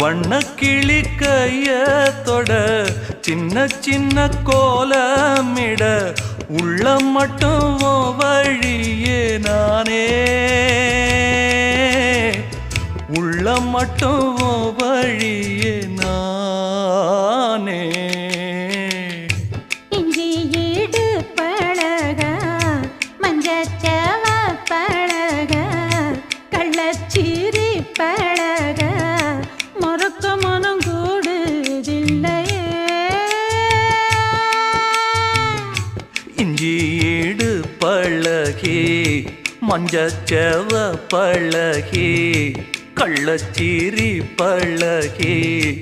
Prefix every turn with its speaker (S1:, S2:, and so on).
S1: வண்ணக்கிளி கையத்தொட சின்ன சின்ன கோலமிட உள்ளம் மட்டும் வழியே நானே உள்ளம் மட்டும் வழியே நானே
S2: இஞ்சி ஈடு பழக மஞ்சச்சவ பழக கள்ளச்சீரி பழக மொறுக்க மனம் கூடுதில்லையே
S1: இஞ்சி ஈடு பழகி மஞ்சச்சவ பழகி கள்ளச்சீரி பழகி